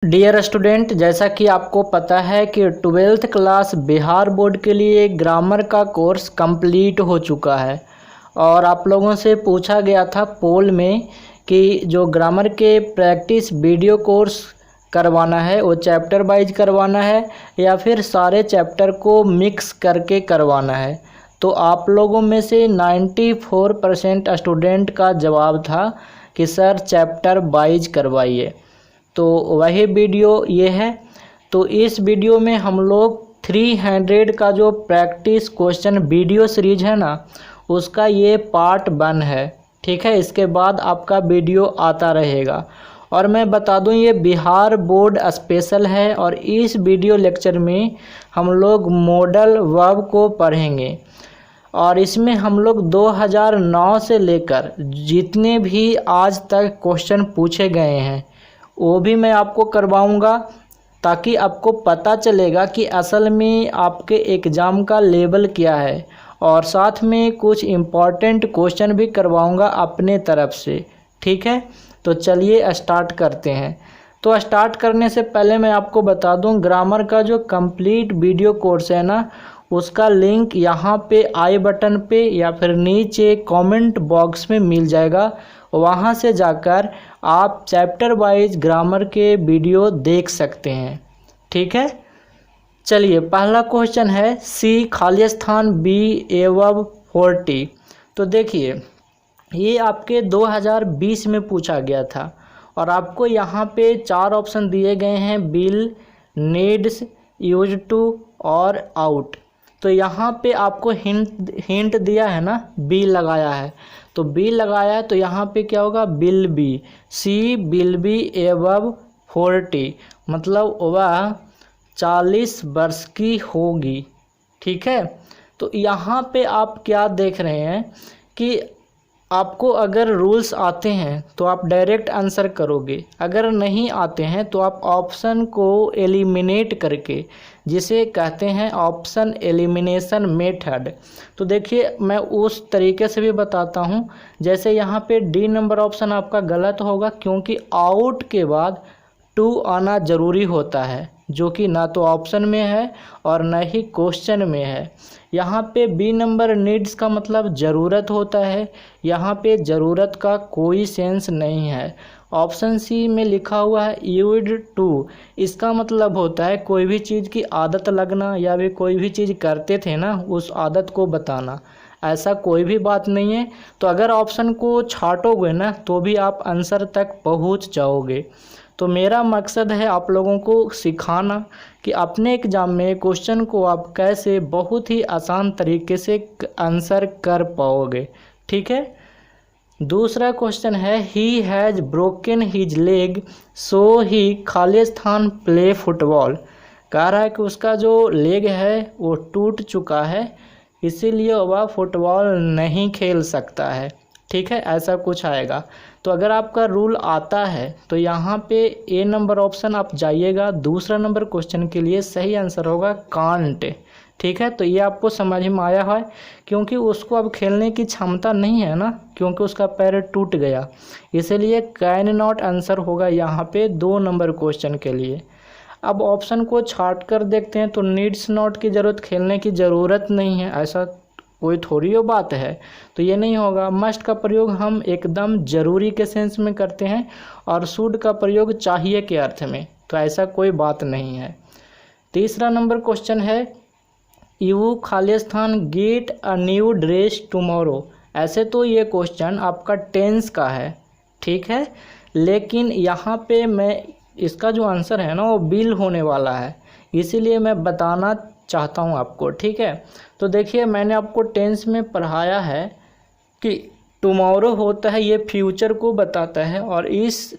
Dear student, जैसा कि आपको पता है कि ट्वेल्थ क्लास बिहार बोर्ड के लिए ग्रामर का कोर्स कंप्लीट हो चुका है। और आप लोगों से पूछा गया था पोल में कि जो ग्रामर के प्रैक्टिस वीडियो कोर्स करवाना है वो चैप्टर वाइज करवाना है या फिर सारे चैप्टर को मिक्स करके करवाना है। तो आप लोगों में से 94% स्टूडेंट का जवाब था कि सर चैप्टर वाइज करवाइए। तो वही वीडियो ये है। तो इस वीडियो में हम लोग 300 का जो प्रैक्टिस क्वेश्चन वीडियो सीरीज है ना, उसका ये पार्ट 1 है। ठीक है, इसके बाद आपका वीडियो आता रहेगा। और मैं बता दूं ये बिहार बोर्ड स्पेशल है और इस वीडियो लेक्चर में हम लोग मॉडल वर्ब को पढ़ेंगे। और इसमें हम लोग 2009 से लेकर जितने भी आज तक क्वेश्चन पूछे गए हैं वो भी मैं आपको करवाऊंगा, ताकि आपको पता चलेगा कि असल में आपके एग्ज़ाम का लेवल क्या है। और साथ में कुछ इम्पॉर्टेंट क्वेश्चन भी करवाऊंगा अपने तरफ से। ठीक है, तो चलिए स्टार्ट करते हैं। तो स्टार्ट करने से पहले मैं आपको बता दूं, ग्रामर का जो कंप्लीट वीडियो कोर्स है ना, उसका लिंक यहाँ पे आई बटन पे या फिर नीचे कमेंट बॉक्स में मिल जाएगा। वहाँ से जाकर आप चैप्टर वाइज ग्रामर के वीडियो देख सकते हैं। ठीक है, चलिए पहला क्वेश्चन है सी खाली स्थान बी एवब 40। तो देखिए ये आपके 2020 में पूछा गया था और आपको यहाँ पे 4 ऑप्शन दिए गए हैं, विल, नीड्स, यूज टू और आउट। तो यहाँ पे आपको हिंट दिया है ना, बी लगाया है। तो बी लगाया है तो यहाँ पे क्या होगा, will be. C will be above 40, मतलब वह 40 वर्ष की होगी। ठीक है, तो यहाँ पे आप क्या देख रहे हैं कि आपको अगर रूल्स आते हैं तो आप डायरेक्ट आंसर करोगे, अगर नहीं आते हैं तो आप ऑप्शन को एलिमिनेट करके, जिसे कहते हैं ऑप्शन एलिमिनेशन मेथड। तो देखिए मैं उस तरीके से भी बताता हूं। जैसे यहाँ पे डी नंबर ऑप्शन आपका गलत होगा, क्योंकि आउट के बाद टू आना ज़रूरी होता है, जो कि ना तो ऑप्शन में है और न ही क्वेश्चन में है। यहाँ पे बी नंबर नीड्स का मतलब ज़रूरत होता है, यहाँ पे ज़रूरत का कोई सेंस नहीं है। ऑप्शन सी में लिखा हुआ है यूड टू, इसका मतलब होता है कोई भी चीज़ की आदत लगना या भी कोई भी चीज़ करते थे ना, उस आदत को बताना। ऐसा कोई भी बात नहीं है। तो अगर ऑप्शन को छांटोगे ना तो भी आप आंसर तक पहुँच जाओगे। तो मेरा मकसद है आप लोगों को सिखाना कि अपने एग्ज़ाम में क्वेश्चन को आप कैसे बहुत ही आसान तरीके से आंसर कर पाओगे। ठीक है, दूसरा क्वेश्चन है he has broken his leg so he खाली स्थान प्ले फुटबॉल। कह रहा है कि उसका जो लेग है वो टूट चुका है, इसीलिए वह फुटबॉल नहीं खेल सकता है। ठीक है, ऐसा कुछ आएगा। तो अगर आपका रूल आता है तो यहाँ पे ए नंबर ऑप्शन आप जाइएगा। दूसरा नंबर क्वेश्चन के लिए सही आंसर होगा कांट। ठीक है, तो ये आपको समझ में आया है, क्योंकि उसको अब खेलने की क्षमता नहीं है ना, क्योंकि उसका पैर टूट गया, इसीलिए कैन नॉट आंसर होगा यहाँ पे 2 नंबर क्वेश्चन के लिए। अब ऑप्शन को छाट कर देखते हैं तो नीड्स नॉट की ज़रूरत, खेलने की ज़रूरत नहीं है, ऐसा कोई थोड़ी वो बात है। तो ये नहीं होगा। मस्ट का प्रयोग हम एकदम ज़रूरी के सेंस में करते हैं और शुड का प्रयोग चाहिए के अर्थ में, तो ऐसा कोई बात नहीं है। तीसरा नंबर क्वेश्चन है यू खाली स्थान get a new dress tomorrow. ऐसे तो ये क्वेश्चन आपका टेंस का है, ठीक है, लेकिन यहाँ पे मैं इसका जो आंसर है ना वो बिल होने वाला है, इसीलिए मैं बताना चाहता हूँ आपको। ठीक है, तो देखिए मैंने आपको टेंस में पढ़ाया है कि टुमारो होता है, ये फ्यूचर को बताता है और इस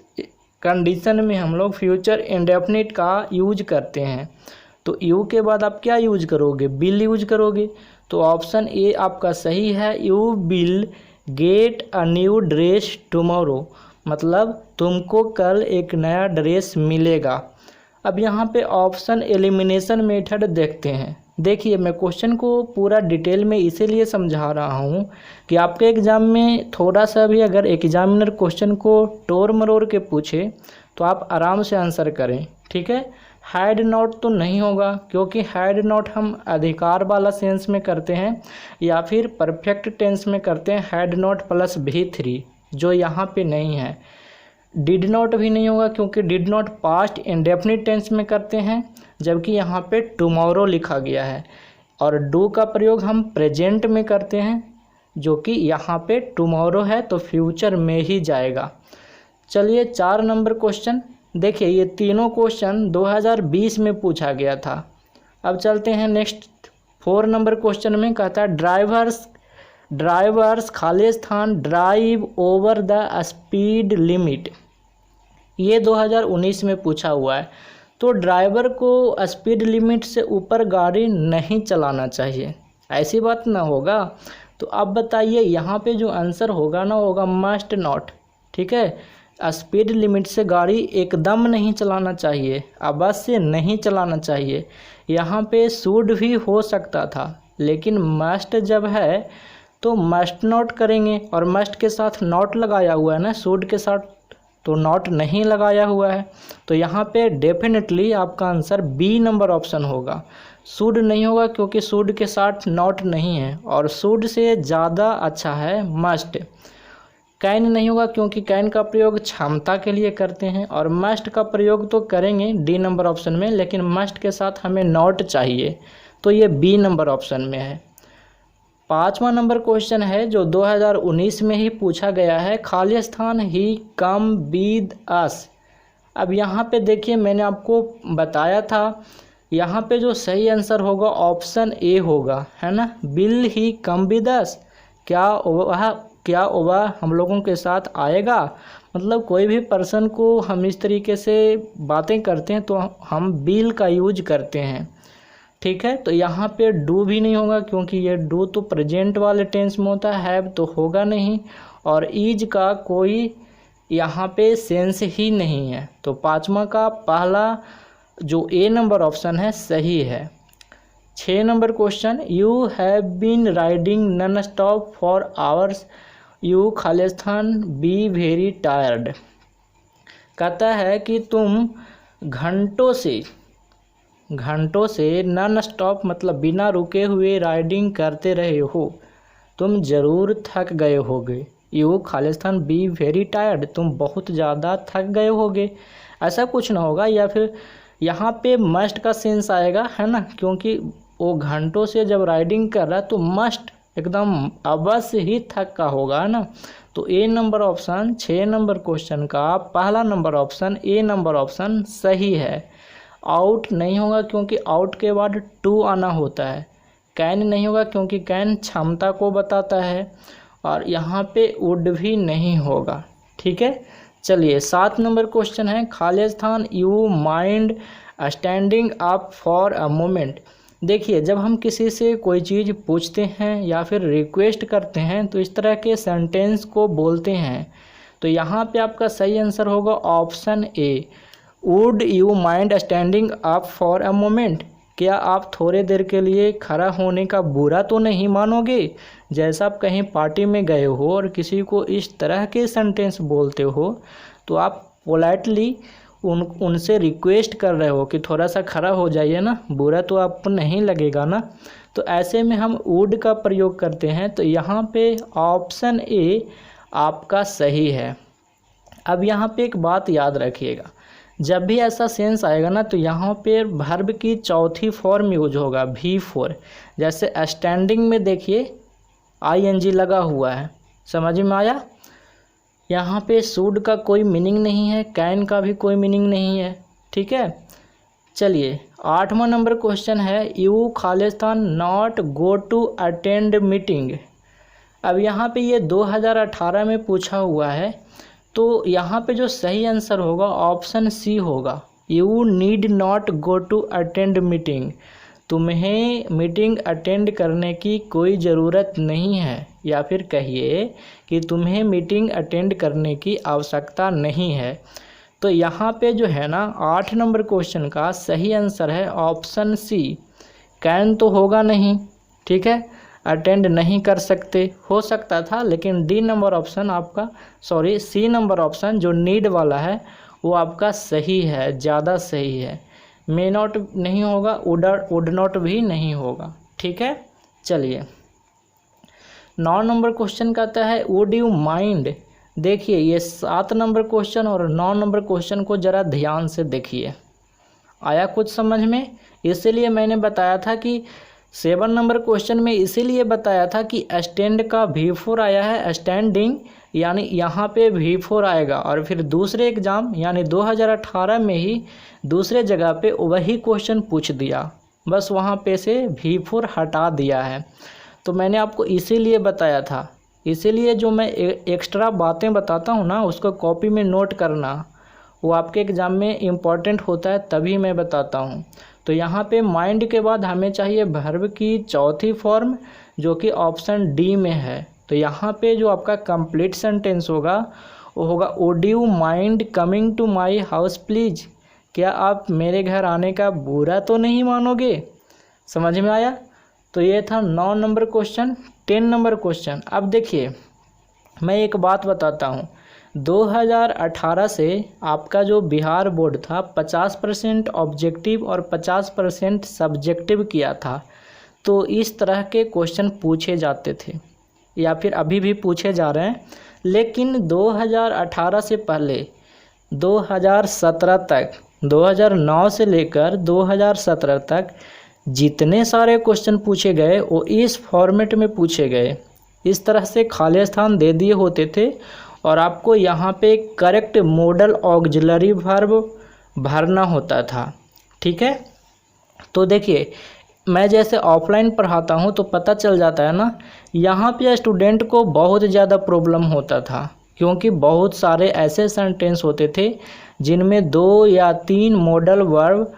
कंडीशन में हम लोग फ्यूचर इंडेफिनिट का यूज करते हैं। तो यू के बाद आप क्या यूज करोगे, बिल यूज करोगे। तो ऑप्शन ए आपका सही है, you bill get a new dress tomorrow, मतलब तुमको कल एक नया ड्रेस मिलेगा। अब यहाँ पे ऑप्शन एलिमिनेशन मेथड देखते हैं। देखिए मैं क्वेश्चन को पूरा डिटेल में इसीलिए समझा रहा हूँ कि आपके एग्ज़ाम में थोड़ा सा भी अगर एग्जामिनर क्वेश्चन को टोर मरोड़ के पूछे तो आप आराम से आंसर करें, ठीक है। हैड नॉट तो नहीं होगा, क्योंकि हैड नॉट हम अधिकार वाला सेंस में करते हैं या फिर परफेक्ट टेंस में करते हैं, हैड नॉट प्लस V3, जो यहाँ पे नहीं है। डिड नॉट भी नहीं होगा, क्योंकि did not past indefinite tense में करते हैं, जबकि यहाँ पे टुमारो लिखा गया है। और डू का प्रयोग हम प्रेजेंट में करते हैं, जो कि यहाँ पे टुमारो है, तो फ्यूचर में ही जाएगा। चलिए 4 नंबर क्वेश्चन देखिए, ये तीनों क्वेश्चन 2020 में पूछा गया था। अब चलते हैं नेक्स्ट 4 नंबर क्वेश्चन में। कहता है drivers Khalistan drive over the speed limit. ये 2019 में पूछा हुआ है। तो ड्राइवर को स्पीड लिमिट से ऊपर गाड़ी नहीं चलाना चाहिए, ऐसी बात ना होगा। तो अब बताइए यहाँ पे जो आंसर होगा ना, होगा मस्ट नॉट, ठीक है। स्पीड लिमिट से गाड़ी एकदम नहीं चलाना चाहिए, अवश्य नहीं चलाना चाहिए। यहाँ पे शुड भी हो सकता था, लेकिन मस्ट जब है तो मस्ट नॉट करेंगे, और मस्ट के साथ नॉट लगाया हुआ है ना, शुड के साथ तो नॉट नहीं लगाया हुआ है। तो यहाँ पे डेफिनेटली आपका आंसर बी नंबर ऑप्शन होगा। शुड नहीं होगा, क्योंकि शुड के साथ नॉट नहीं है, और शुड से ज़्यादा अच्छा है मस्ट। कैन नहीं होगा, क्योंकि कैन का प्रयोग क्षमता के लिए करते हैं, और मस्ट का प्रयोग तो करेंगे डी नंबर ऑप्शन में, लेकिन मस्ट के साथ हमें नॉट चाहिए, तो ये बी नंबर ऑप्शन में है। 5वां नंबर क्वेश्चन है जो 2019 में ही पूछा गया है, खालिस्तान ही कम विद अस। अब यहाँ पे देखिए, मैंने आपको बताया था, यहाँ पे जो सही आंसर होगा ऑप्शन ए होगा, है ना। Will he come with us, क्या वह हम लोगों के साथ आएगा। मतलब कोई भी पर्सन को हम इस तरीके से बातें करते हैं तो हम विल का यूज करते हैं, ठीक है। तो यहाँ पे डू भी नहीं होगा, क्योंकि ये डू तो प्रेजेंट वाले टेंस में होता है, हैव तो होगा नहीं, और इज का कोई यहाँ पे सेंस ही नहीं है। तो 5वां का पहला जो ए नंबर ऑप्शन है सही है। 6 नंबर question, you have been riding non stop for hours, you खालिस्तान बी वेरी टायर्ड। कहता है कि तुम घंटों से नॉन स्टॉप मतलब बिना रुके हुए राइडिंग करते रहे हो, तुम ज़रूर थक गए होगे। यू खालिस्तान बी वेरी टायर्ड, तुम बहुत ज़्यादा थक गए होगे, ऐसा कुछ ना होगा। या फिर यहाँ पे मस्ट का सेंस आएगा, है ना, क्योंकि वो घंटों से जब राइडिंग कर रहा है तो मस्ट एकदम अवश्य ही थक का होगा, है ना। तो ए नंबर ऑप्शन 6 नंबर क्वेश्चन का पहला number option A number option सही है। आउट नहीं होगा, क्योंकि आउट के बाद टू आना होता है। कैन नहीं होगा, क्योंकि कैन क्षमता को बताता है, और यहाँ पे वुड भी नहीं होगा, ठीक है। चलिए 7 नंबर क्वेश्चन है, Khalistan you mind standing up for a moment. देखिए, जब हम किसी से कोई चीज़ पूछते हैं या फिर रिक्वेस्ट करते हैं तो इस तरह के सेंटेंस को बोलते हैं। तो यहाँ पे आपका सही आंसर होगा option A, would you mind standing up for a moment. क्या आप थोड़े देर के लिए खड़ा होने का बुरा तो नहीं मानोगे। जैसा आप कहीं पार्टी में गए हो और किसी को इस तरह के सेंटेंस बोलते हो तो आप पोलाइटली उनसे रिक्वेस्ट कर रहे हो कि थोड़ा सा खड़ा हो जाइए ना, बुरा तो आपको नहीं लगेगा ना। तो ऐसे में हम वुड का प्रयोग करते हैं। तो यहाँ पे ऑप्शन ए आपका सही है। अब यहाँ पे एक बात याद रखिएगा, जब भी ऐसा सेंस आएगा ना तो यहाँ पे वर्ब की चौथी फॉर्म यूज होगा V4। जैसे स्टैंडिंग में देखिए ING लगा हुआ है, समझ में आया। यहाँ पे शुड का कोई मीनिंग नहीं है, कैन का भी कोई मीनिंग नहीं है, ठीक है। चलिए 8वां नंबर क्वेश्चन है, यू खालिस्तान not go to attend meeting. अब यहाँ पे ये 2018 में पूछा हुआ है, तो यहाँ पे जो सही आंसर होगा ऑप्शन सी होगा, you need not go to attend meeting. तुम्हें मीटिंग अटेंड करने की कोई ज़रूरत नहीं है, या फिर कहिए कि तुम्हें मीटिंग अटेंड करने की आवश्यकता नहीं है। तो यहाँ पे जो है ना 8 नंबर क्वेश्चन का सही आंसर है ऑप्शन सी, कैन तो होगा नहीं, ठीक है, अटेंड नहीं कर सकते, हो सकता था, लेकिन डी नंबर ऑप्शन आपका सी नंबर ऑप्शन जो नीड वाला है वो आपका सही है, ज़्यादा सही है। मे नॉट नहीं होगा, वुड नॉट भी नहीं होगा। ठीक है, चलिए 9 नंबर क्वेश्चन कहता है वुड यू माइंड। देखिए ये 7 नंबर क्वेश्चन और 9 नंबर क्वेश्चन को ज़रा ध्यान से देखिए, आया कुछ समझ में? इसीलिए मैंने बताया था कि 7 नंबर क्वेश्चन में इसीलिए बताया था कि स्टैंड का V4 आया है, स्टैंडिंग, यानी यहाँ पे V4 आएगा। और फिर दूसरे एग्ज़ाम यानी 2018 में ही दूसरे जगह पे वही क्वेश्चन पूछ दिया, बस वहाँ पे से V4 हटा दिया है। तो मैंने आपको इसीलिए बताया था, इसीलिए जो मैं एक्स्ट्रा बातें बताता हूँ ना उसको कॉपी में नोट करना, वो आपके एग्ज़ाम में इम्पॉर्टेंट होता है, तभी मैं बताता हूँ। तो यहाँ पे माइंड के बाद हमें चाहिए वर्ब की चौथी फॉर्म, जो कि ऑप्शन डी में है। तो यहाँ पे जो आपका कंप्लीट सेंटेंस होगा वो होगा would you mind coming to my house please. क्या आप मेरे घर आने का बुरा तो नहीं मानोगे? समझ में आया? तो ये था 9 नंबर क्वेश्चन। 10 नंबर क्वेश्चन, अब देखिए मैं एक बात बताता हूँ, 2018 से आपका जो बिहार बोर्ड था 50% ऑब्जेक्टिव और 50% सब्जेक्टिव किया था। तो इस तरह के क्वेश्चन पूछे जाते थे या फिर अभी भी पूछे जा रहे हैं। लेकिन 2018 से पहले 2017 तक, 2009 से लेकर 2017 तक जितने सारे क्वेश्चन पूछे गए वो इस फॉर्मेट में पूछे गए। इस तरह से खाली स्थान दे दिए होते थे और आपको यहाँ पे करेक्ट मॉडल ऑक्सिलरी वर्ब भरना होता था। ठीक है, तो देखिए मैं जैसे ऑफलाइन पढ़ाता हूँ तो पता चल जाता है ना, यहाँ पे स्टूडेंट को बहुत ज़्यादा प्रॉब्लम होता था, क्योंकि बहुत सारे ऐसे सेंटेंस होते थे जिनमें 2 या 3 मॉडल वर्ब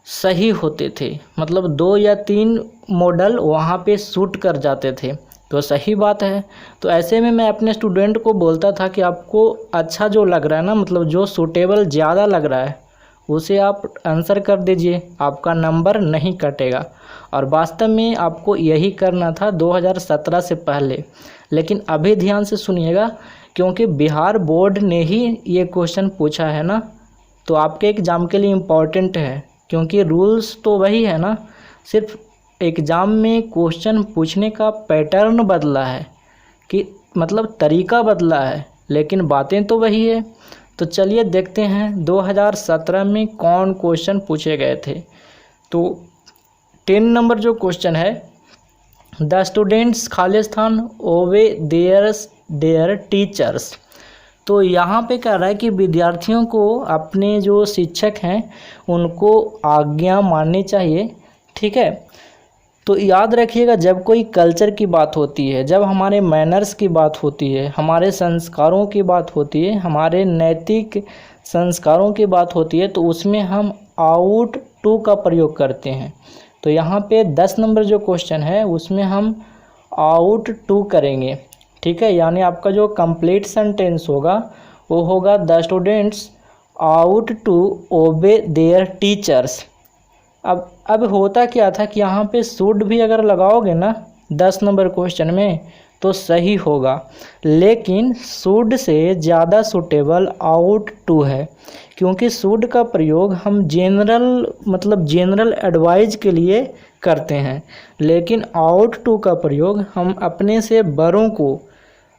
सही होते थे, मतलब 2 या 3 मॉडल वहाँ पे सूट कर जाते थे। तो सही बात है। तो ऐसे में मैं अपने स्टूडेंट को बोलता था कि आपको अच्छा जो लग रहा है ना, मतलब जो सूटेबल ज़्यादा लग रहा है उसे आप आंसर कर दीजिए, आपका नंबर नहीं कटेगा। और वास्तव में आपको यही करना था 2017 से पहले। लेकिन अभी ध्यान से सुनिएगा, क्योंकि बिहार बोर्ड ने ही ये क्वेश्चन पूछा है ना, तो आपके एग्ज़ाम के लिए इम्पॉर्टेंट है, क्योंकि रूल्स तो वही है ना, सिर्फ एग्ज़ाम में क्वेश्चन पूछने का पैटर्न बदला है, कि मतलब तरीका बदला है, लेकिन बातें तो वही है। तो चलिए देखते हैं 2017 में कौन क्वेश्चन पूछे गए थे। तो 10 नंबर जो क्वेश्चन है, द स्टूडेंट्स खाली स्थान ओबे देयर टीचर्स। तो यहाँ पे कह रहा है कि विद्यार्थियों को अपने जो शिक्षक हैं उनको आज्ञा माननी चाहिए। ठीक है, तो याद रखिएगा जब कोई कल्चर की बात होती है, जब हमारे मैनर्स की बात होती है, हमारे संस्कारों की बात होती है, हमारे नैतिक संस्कारों की बात होती है, तो उसमें हम आउट टू का प्रयोग करते हैं। तो यहाँ पे 10 नंबर जो क्वेश्चन है उसमें हम आउट टू करेंगे। ठीक है, यानी आपका जो कंप्लीट सेंटेंस होगा वो होगा the students ought to obey their teachers. अब होता क्या था कि यहाँ पे शुड भी अगर लगाओगे ना 10 नंबर क्वेश्चन में तो सही होगा, लेकिन शुड से ज़्यादा सूटेबल आउट टू है, क्योंकि शुड का प्रयोग हम जनरल एडवाइज के लिए करते हैं, लेकिन आउट टू का प्रयोग हम अपने से बड़ों को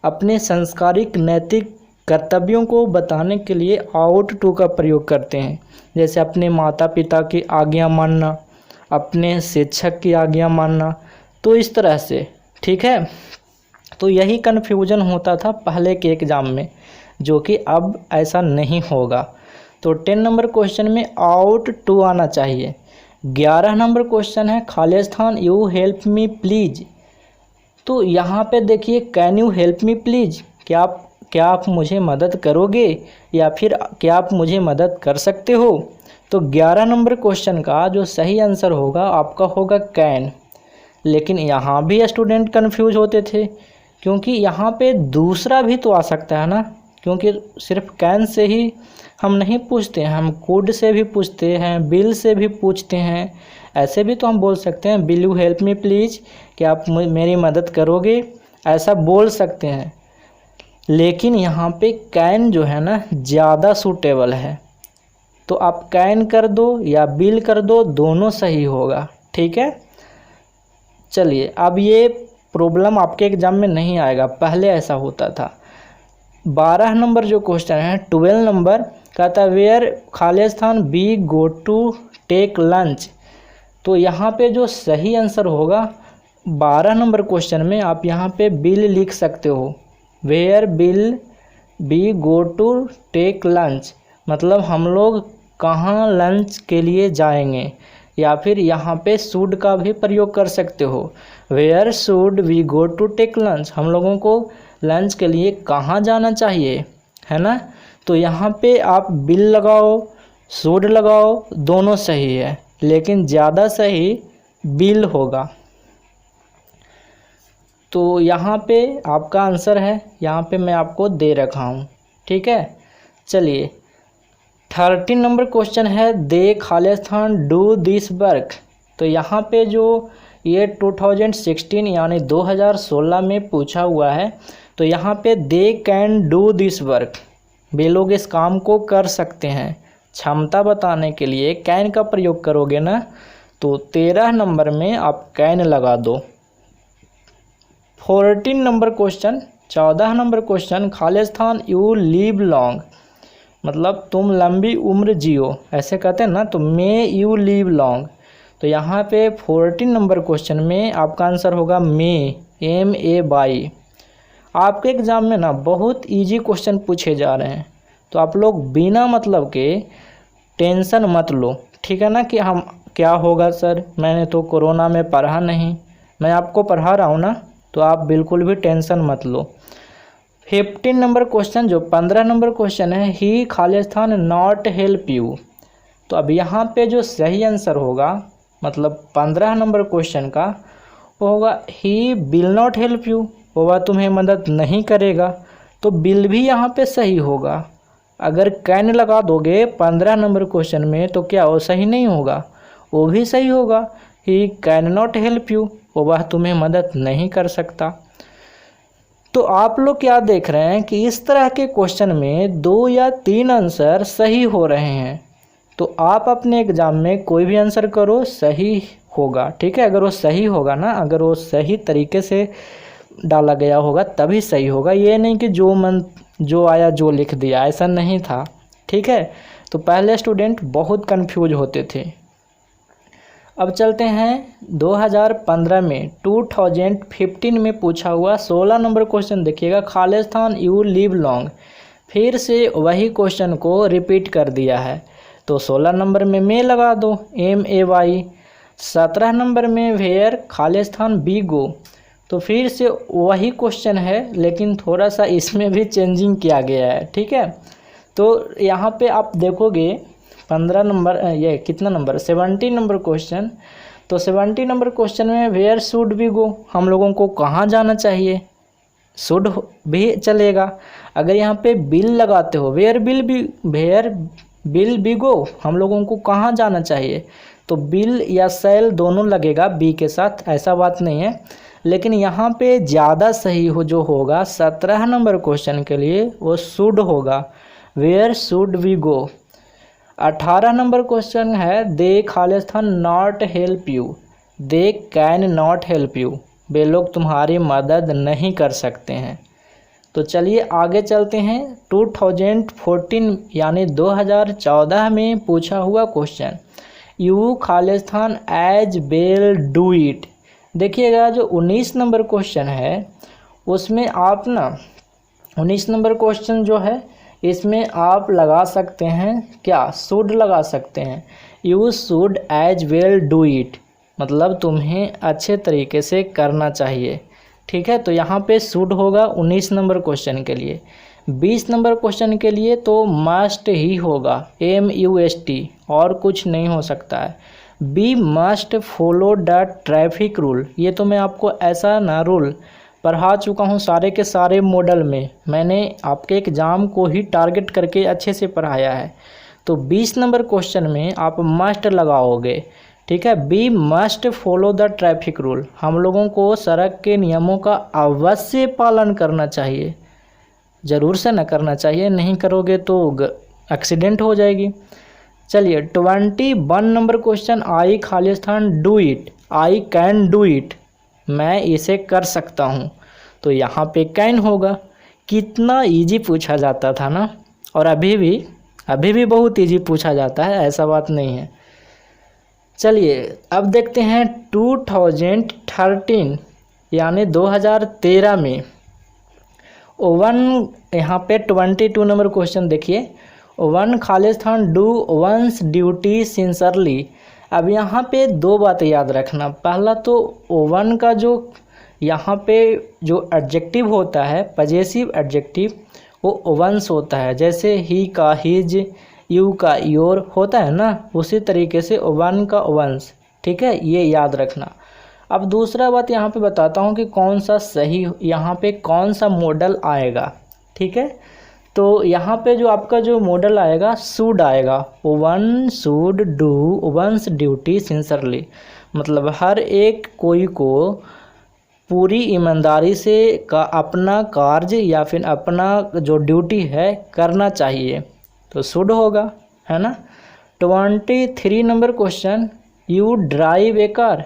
अपने संस्कारिक नैतिक कर्तव्यों को बताने के लिए आउट टू का प्रयोग करते हैं। जैसे अपने माता पिता की आज्ञा मानना, अपने शिक्षक की आज्ञा मानना, तो इस तरह से। ठीक है, तो यही कन्फ्यूजन होता था पहले के एग्ज़ाम में, जो कि अब ऐसा नहीं होगा। तो 10 नंबर क्वेश्चन में आउट टू आना चाहिए। 11 नंबर क्वेश्चन है खाली स्थान यू हेल्प मी प्लीज़। तो यहाँ पे देखिए can you help me please, क्या आप मुझे मदद करोगे, या फिर क्या आप मुझे मदद कर सकते हो। तो 11 नंबर क्वेश्चन का जो सही आंसर होगा आपका होगा कैन। लेकिन यहाँ भी स्टूडेंट कंफ्यूज होते थे, क्योंकि यहाँ पे दूसरा भी तो आ सकता है ना, क्योंकि सिर्फ कैन से ही हम नहीं पूछते हैं, हम कुड से भी पूछते हैं, विल से भी पूछते हैं। ऐसे भी तो हम बोल सकते हैं will you help me please, कि आप मेरी मदद करोगे, ऐसा बोल सकते हैं। लेकिन यहाँ पे कैन जो है ना ज़्यादा सूटेबल है, तो आप कैन कर दो या बिल कर दो, दोनों सही होगा। ठीक है, चलिए अब ये प्रॉब्लम आपके एग्ज़ाम में नहीं आएगा, पहले ऐसा होता था। 12 नंबर जो क्वेश्चन है, 12 नंबर कहता है वेयर खालिस्तान we go to take lunch. तो यहाँ पे जो सही आंसर होगा 12 नंबर क्वेश्चन में, आप यहाँ पे बिल लिख सकते हो, where will we go to take lunch, मतलब हम लोग कहाँ लंच के लिए जाएंगे। या फिर यहाँ पे शुड का भी प्रयोग कर सकते हो, where should we go to take lunch, हम लोगों को लंच के लिए कहाँ जाना चाहिए, है ना। तो यहाँ पे आप बिल लगाओ, शुड लगाओ, दोनों सही है, लेकिन ज़्यादा सही बिल होगा। तो यहाँ पे आपका आंसर है, यहाँ पे मैं आपको दे रखा हूँ। ठीक है, चलिए 13 नंबर क्वेश्चन है, they Khalistan do this work. तो यहाँ पे जो ये 2016 यानी 2016 में पूछा हुआ है, तो यहाँ पे they can do this work, वे लोग इस काम को कर सकते हैं, क्षमता बताने के लिए कैन का प्रयोग करोगे ना, तो 13 नंबर में आप कैन लगा दो। 14 number question, 14 number question, Khalistan you live long, मतलब तुम लंबी उम्र जियो, ऐसे कहते हैं ना, तो मे यू लिव लॉन्ग। तो यहाँ पे 14 नंबर क्वेश्चन में आपका आंसर होगा मे, MAY। आपके एग्ज़ाम में ना बहुत इजी क्वेश्चन पूछे जा रहे हैं, तो आप लोग बिना मतलब के टेंशन मत लो। ठीक है ना, कि हम क्या होगा सर, मैंने तो कोरोना में पढ़ा नहीं, मैं आपको पढ़ा रहा हूँ ना, तो आप बिल्कुल भी टेंशन मत लो। 15 नंबर क्वेश्चन, जो 15 नंबर क्वेश्चन है, ही खालिस्तान नॉट हेल्प यू। तो अब यहाँ पे जो सही आंसर होगा, मतलब 15 नंबर क्वेश्चन का, वो होगा he will not help you, वह तुम्हें मदद नहीं करेगा। तो बिल भी यहाँ पे सही होगा। अगर कैन लगा दोगे 15 नंबर क्वेश्चन में, तो क्या वो सही नहीं होगा, वो भी सही होगा, he can not help you, वह तुम्हें मदद नहीं कर सकता। तो आप लोग क्या देख रहे हैं कि इस तरह के क्वेश्चन में 2 या 3 आंसर सही हो रहे हैं, तो आप अपने एग्ज़ाम में कोई भी आंसर करो, सही होगा। ठीक है, अगर वो सही होगा ना, अगर वो सही तरीके से डाला गया होगा तभी सही होगा, ये नहीं कि जो आया जो लिख दिया, ऐसा नहीं था। ठीक है, तो पहले स्टूडेंट बहुत कंफ्यूज होते थे। अब चलते हैं 2015 में, 2015 में पूछा हुआ 16 नंबर क्वेश्चन देखिएगा, खालिस्तान यू लिव लॉन्ग, फिर से वही क्वेश्चन को रिपीट कर दिया है। तो 16 नंबर में मे लगा दो, MAY। 17 नंबर में वेयर खालिस्तान बी गो, तो फिर से वही क्वेश्चन है, लेकिन थोड़ा सा इसमें भी चेंजिंग किया गया है। ठीक है, तो यहाँ पे आप देखोगे 15 नंबर, ये कितना नंबर, 17 नंबर क्वेश्चन। तो 17 नंबर क्वेश्चन में वेयर शुड बी गो, हम लोगों को कहाँ जाना चाहिए, शुड भी चलेगा। अगर यहाँ पे बिल लगाते हो, वेयर बिल बी गो, हम लोगों को कहाँ जाना चाहिए, तो बिल या सेल दोनों लगेगा बी के साथ, ऐसा बात नहीं है। लेकिन यहाँ पे ज़्यादा सही हो जो होगा 17 नंबर क्वेश्चन के लिए, वो शुड होगा, वेयर शुड वी गो। 18 नंबर क्वेश्चन है, दे खालिस्तान not help you, they can not help you, वे लोग तुम्हारी मदद नहीं कर सकते हैं। तो चलिए आगे चलते हैं। 2014 यानी 2014 में पूछा हुआ क्वेश्चन, यू खालिस्तान एज वेल डू इट। देखिएगा जो 19 नंबर क्वेश्चन है, उसमें आप ना 19 नंबर क्वेश्चन जो है, इसमें आप लगा सकते हैं क्या, शुड लगा सकते हैं, you should as well do it, मतलब तुम्हें अच्छे तरीके से करना चाहिए। ठीक है, तो यहाँ पे शुड होगा 19 नंबर क्वेश्चन के लिए। 20 नंबर क्वेश्चन के लिए तो मस्ट ही होगा, MUST, और कुछ नहीं हो सकता है। We must follow the traffic rule, ये तो मैं आपको ऐसा ना रूल पढ़ा चुका हूँ सारे के सारे मॉडल में, मैंने आपके एग्ज़ाम को ही टारगेट करके अच्छे से पढ़ाया है। तो 20 नंबर क्वेश्चन में आप मस्ट लगाओगे। ठीक है, we must follow the traffic rule, हम लोगों को सड़क के नियमों का अवश्य पालन करना चाहिए। ज़रूर से ना करना चाहिए, नहीं करोगे तो एक्सीडेंट हो जाएगी। चलिए 21 number question, I Khalistan do it, I can do it, मैं इसे कर सकता हूँ, तो यहाँ पे कैन होगा। कितना इजी पूछा जाता था ना, और अभी भी बहुत इजी पूछा जाता है, ऐसा बात नहीं है। चलिए अब देखते हैं 2013 यानी 2013 में ओवन, यहाँ पे 22 नंबर क्वेश्चन देखिए, oven Khalistan do once duty सिंसरली। अब यहाँ पे दो बातें याद रखना। पहला तो ओवन का जो यहाँ पे जो एडजेक्टिव होता है, पजेसिव एडजेक्टिव, वो ओवंस होता है। जैसे ही का हिज, यू का योर होता है ना, उसी तरीके से ओवन का ओवंस। ठीक है, ये याद रखना। अब दूसरा बात यहाँ पे बताता हूँ कि कौन सा सही, यहाँ पे कौन सा मॉडल आएगा। ठीक है, तो यहाँ पे जो आपका जो मॉडल आएगा शुड आएगा। One should do once duty सिंसरली, मतलब हर एक कोई को पूरी ईमानदारी से का अपना कार्य या फिर अपना जो ड्यूटी है करना चाहिए, तो शुड होगा, है ना। 23 number question, you drive A car,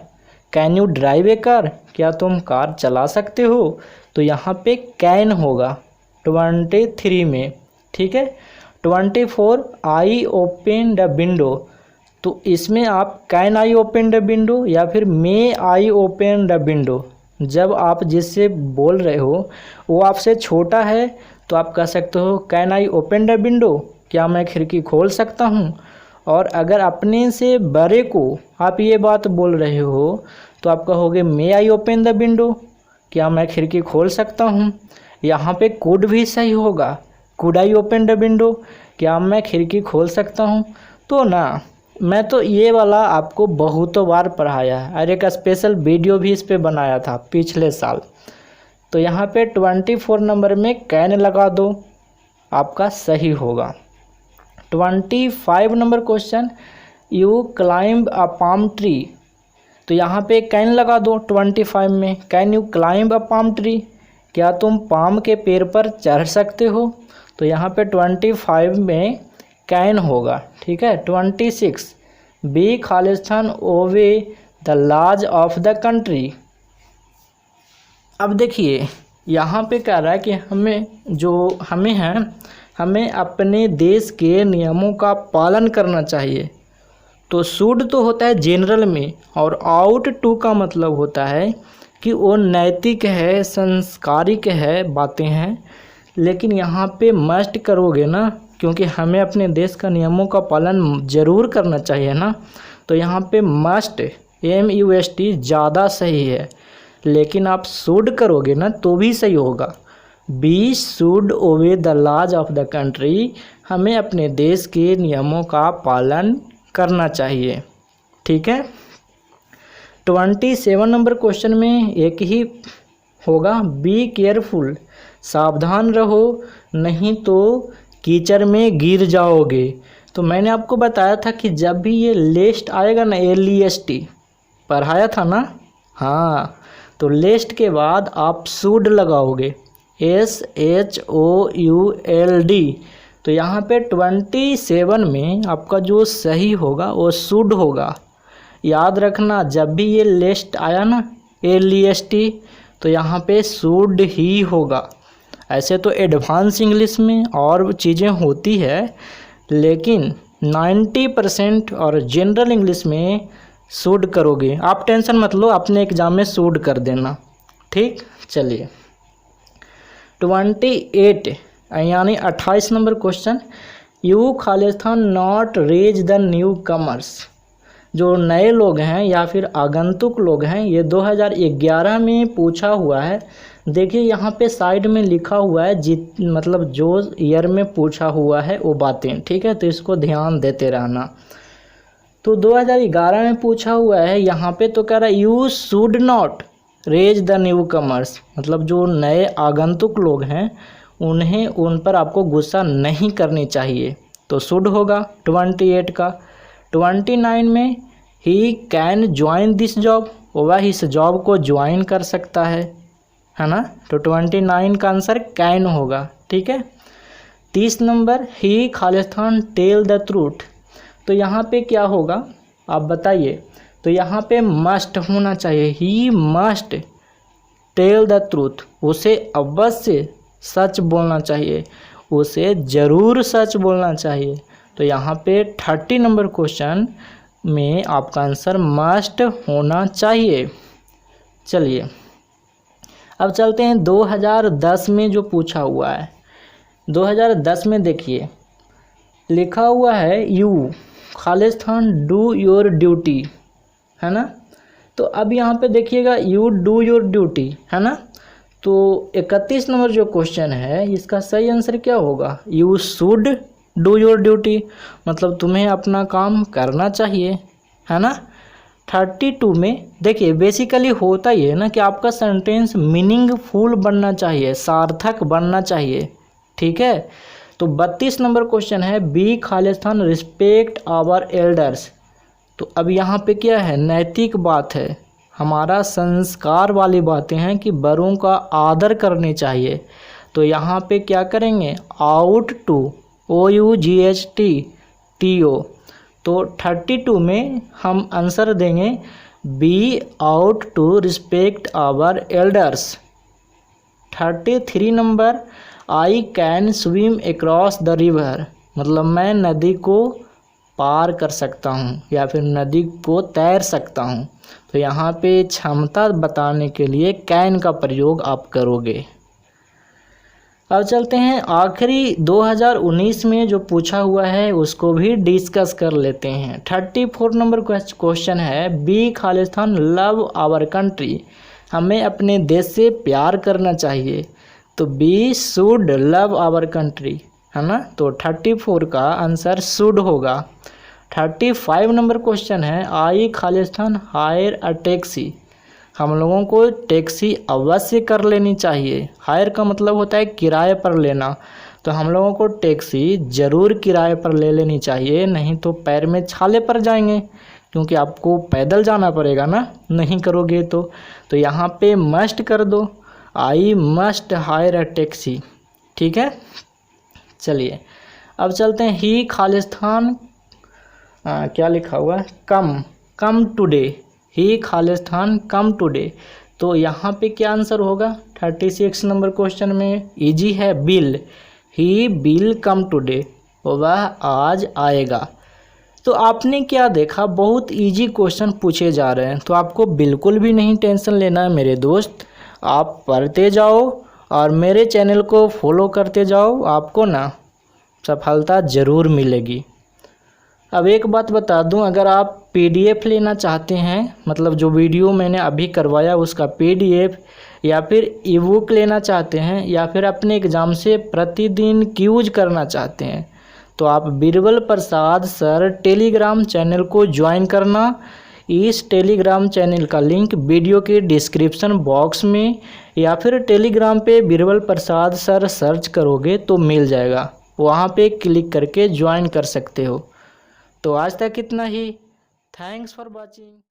can you drive A car, क्या तुम कार चला सकते हो, तो यहाँ पे कैन होगा 23 में। ठीक है, 24 आई ओपन द विंडो, तो इसमें आप can I open the window या फिर मे आई ओपन द विंडो, जब आप जिससे बोल रहे हो वो आपसे छोटा है तो आप कह सकते हो can I open the window, क्या मैं खिड़की खोल सकता हूँ। और अगर अपने से बड़े को आप ये बात बोल रहे हो तो आप कहोगे मे आई ओपन द विंडो, क्या मैं खिड़की खोल सकता हूँ। यहाँ पे कुड भी सही होगा, could I open the window, क्या मैं खिड़की खोल सकता हूँ। तो ना, मैं तो ये वाला आपको बहुतों बार पढ़ाया है और एक स्पेशल वीडियो भी इस पे बनाया था पिछले साल। तो यहाँ पे 24 नंबर में कैन लगा दो, आपका सही होगा। 25 number question, you climb a palm tree, तो यहाँ पे कैन लगा दो 25 में। Can you climb a palm tree, क्या तुम पाम के पेड़ पर चढ़ सकते हो, तो यहाँ पे 25 में कैन होगा। ठीक है, 26, बी खालिस्तान obey the laws of the country. अब देखिए यहाँ पे कह रहा है कि हमें अपने देश के नियमों का पालन करना चाहिए। तो शुड तो होता है जनरल में, और आउट टू का मतलब होता है कि वो नैतिक है, संस्कारिक है, बातें हैं। लेकिन यहाँ पे मस्ट करोगे ना, क्योंकि हमें अपने देश का नियमों का पालन ज़रूर करना चाहिए ना, तो यहाँ पे मस्ट MUST ज़्यादा सही है। लेकिन आप शुड करोगे ना तो भी सही होगा। We should obey the laws of the country, हमें अपने देश के नियमों का पालन करना चाहिए। ठीक है, 27 नंबर क्वेश्चन में एक ही होगा, बी केयरफुल, सावधान रहो नहीं तो कीचड़ में गिर जाओगे। तो मैंने आपको बताया था कि जब भी ये लिस्ट आएगा ना, LEST पढ़ाया था ना, हाँ, तो लिस्ट के बाद आप शुड लगाओगे, SHOULD। तो यहाँ पे 27 में आपका जो सही होगा वो शुड होगा। याद रखना, जब भी ये लिस्ट आया ना LEST, तो यहाँ पे शुड ही होगा। ऐसे तो एडवांस इंग्लिश में और चीज़ें होती है, लेकिन 90% और जनरल इंग्लिश में शुड करोगे। आप टेंशन मत लो, अपने एग्ज़ाम में शुड कर देना। ठीक, चलिए 28 यानी 28 नंबर क्वेश्चन, यू खालिस्तान not raise the newcomers, जो नए लोग हैं या फिर आगंतुक लोग हैं, ये 2011 में पूछा हुआ है। देखिए यहाँ पे साइड में लिखा हुआ है मतलब जो ईयर में पूछा हुआ है वो बातें। ठीक है, तो इसको ध्यान देते रहना। तो 2011 में पूछा हुआ है, यहाँ पे तो कह रहा है you should not raise the newcomers, मतलब जो नए आगंतुक लोग हैं उन पर आपको गुस्सा नहीं करनी चाहिए, तो शुड होगा 28 का। 29 में he can join this job, वह इस जॉब को ज्वाइन कर सकता है ना, तो 29 का आंसर कैन होगा। ठीक है। 30 नंबर, ही खालिस्तान टेल द ट्रूथ। तो यहाँ पे क्या होगा आप बताइए। तो यहाँ पे मस्ट होना चाहिए, he must tell the truth, उसे अवश्य सच बोलना चाहिए, उसे ज़रूर सच बोलना चाहिए। तो यहाँ पे 30 नंबर क्वेश्चन में आपका आंसर मस्ट होना चाहिए। चलिए अब चलते हैं 2010 में जो पूछा हुआ है। 2010 में देखिए लिखा हुआ है you Khalistan do your duty, है ना। तो अब यहाँ पे देखिएगा यू डू योर ड्यूटी, है ना। तो 31 नंबर जो क्वेश्चन है इसका सही आंसर क्या होगा, you should do your duty, मतलब तुम्हें अपना काम करना चाहिए, है ना। 32 में देखिए बेसिकली होता ही है ना कि आपका सेंटेंस मीनिंगफुल बनना चाहिए, सार्थक बनना चाहिए, ठीक है। तो 32 नंबर क्वेश्चन है बी खालिस्तान रिस्पेक्ट आवर एल्डर्स। तो अब यहाँ पे क्या है, नैतिक बात है, हमारा संस्कार वाली बातें हैं कि बड़ों का आदर करने चाहिए। तो यहाँ पे क्या करेंगे, आउट टू, OUGHT तो 32 में हम आंसर देंगे we ought to respect our elders. 33 number, I can swim across the river, मतलब मैं नदी को पार कर सकता हूँ या फिर नदी को तैर सकता हूँ। तो यहाँ पे क्षमता बताने के लिए कैन का प्रयोग आप करोगे। अब चलते हैं आखिरी 2019 में जो पूछा हुआ है उसको भी डिस्कस कर लेते हैं। 34 नंबर क्वेश्चन है बी खालिस्तान लव आवर कंट्री, हमें अपने देश से प्यार करना चाहिए। तो we should love our country, है ना। तो 34 का आंसर शुड होगा। 35 नंबर क्वेश्चन है आई खालिस्तान हायर अ टैक्सी, हम लोगों को टैक्सी अवश्य कर लेनी चाहिए। हायर का मतलब होता है किराए पर लेना, तो हम लोगों को टैक्सी ज़रूर किराए पर ले लेनी चाहिए, नहीं तो पैर में छाले पड़ जाएंगे, क्योंकि आपको पैदल जाना पड़ेगा ना, नहीं करोगे तो यहाँ पे मस्ट कर दो, I must higher a taxi, ठीक है। चलिए अब चलते हैं ही खालिस्तान क्या लिखा हुआ है, कम टुडे, ही खालिस्तान कम टुडे। तो यहाँ पे क्या आंसर होगा 36 नंबर क्वेश्चन में, इजी है, बिल, ही बिल कम टुडे, वह आज आएगा। तो आपने क्या देखा, बहुत इजी क्वेश्चन पूछे जा रहे हैं, तो आपको बिल्कुल भी नहीं टेंशन लेना है मेरे दोस्त, आप पढ़ते जाओ और मेरे चैनल को फॉलो करते जाओ, आपको ना सफलता ज़रूर मिलेगी। अब एक बात बता दूं, अगर आप PDF लेना चाहते हैं, मतलब जो वीडियो मैंने अभी करवाया उसका PDF, या फिर ई-बुक लेना चाहते हैं, या फिर अपने एग्ज़ाम से प्रतिदिन क्यूज करना चाहते हैं, तो आप बीरबल प्रसाद सर टेलीग्राम चैनल को ज्वाइन करना। इस टेलीग्राम चैनल का लिंक वीडियो के डिस्क्रिप्शन बॉक्स में या फिर टेलीग्राम पे बीरबल प्रसाद सर सर्च करोगे तो मिल जाएगा, वहाँ पे क्लिक करके ज्वाइन कर सकते हो। तो आज तक इतना ही, थैंक्स फॉर वॉचिंग।